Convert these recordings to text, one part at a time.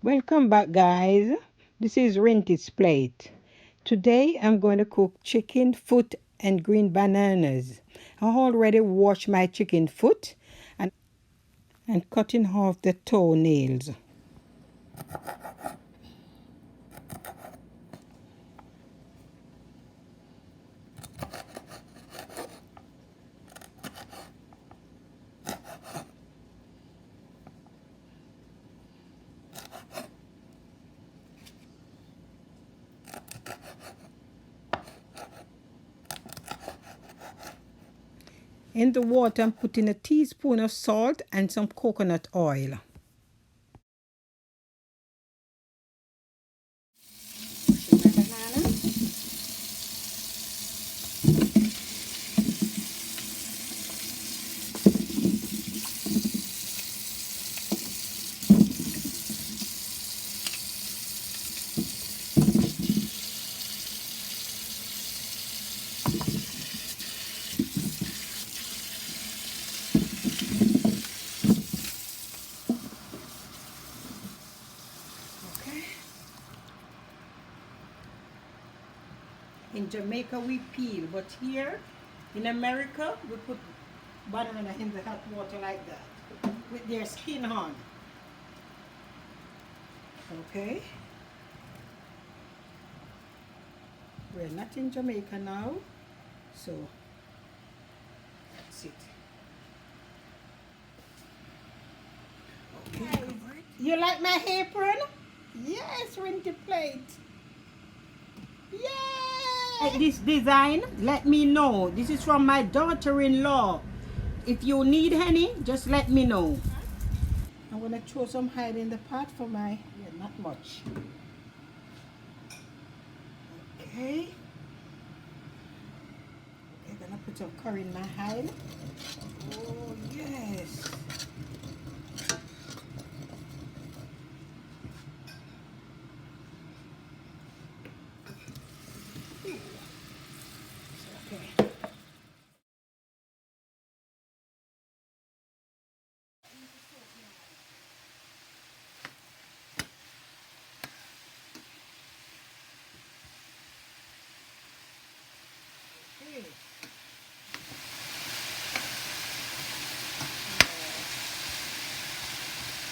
Welcome back, guys. This is Renty's plate. Today I'm going to cook chicken foot and green bananas. I already washed my chicken foot and cutting off the toenails. In the water, I'm putting a teaspoon of salt and some coconut oil. My banana. Okay. In Jamaica we peel, but here in America we put banana in the hot water like that with their skin on. Okay. We're not in Jamaica now, so that's it. Okay. You like my apron? Yes, Renty plate. Yay! Like this design, let me know. This is from my daughter-in-law. If you need any, just let me know. I'm gonna throw some hide in the pot for my, not much. Okay. I'm gonna put some curry in my hide. Oh, yes. Okay. Okay.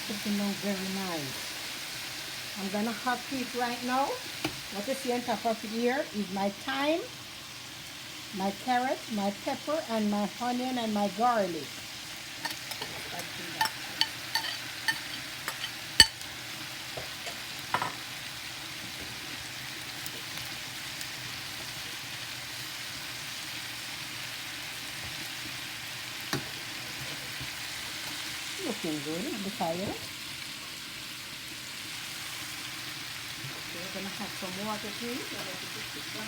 Looking out very nice. I'm gonna hot heat right now. What you see on top of here is my thyme, my carrot, my pepper, and my onion and my garlic. Looking good on the fire. We're gonna have some water please. So let it sit down.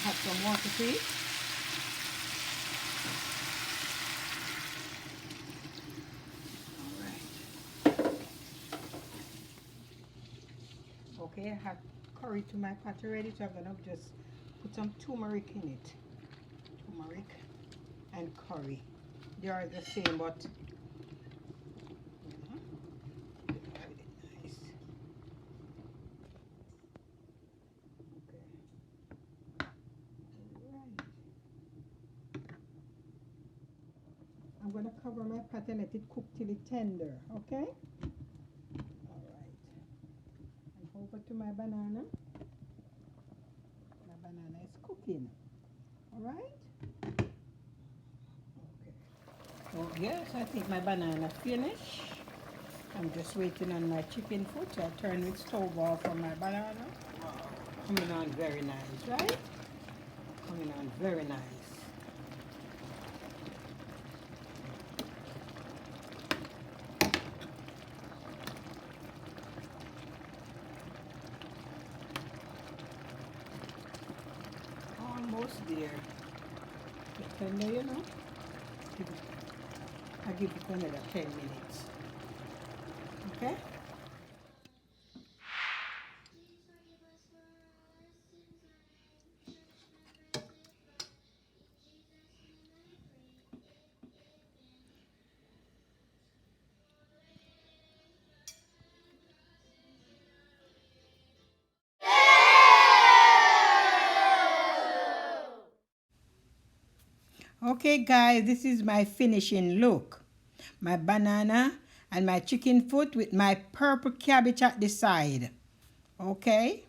Have some water please. Okay, I have curry to my pot already, so I'm gonna just put some turmeric in it. Turmeric and curry. They are the same, but nice. Okay. Right. I'm gonna cover my pot and let it cook till it's tender. Okay. All right. And over to my banana. My banana is cooking. All right. Okay. Oh yes, I think my banana finished. I'm just waiting on my chicken foot. So I turn the stove off on my banana. Wow. Coming on very nice, right? Coming on very nice. Almost there. It's tender, you know. I'll give it another 10 minutes. Okay? Okay guys, this is my finishing look. My banana and my chicken foot with my purple cabbage at the side. Okay?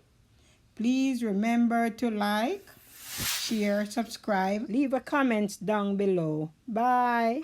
Please remember to like, share, subscribe, leave a comment down below. Bye.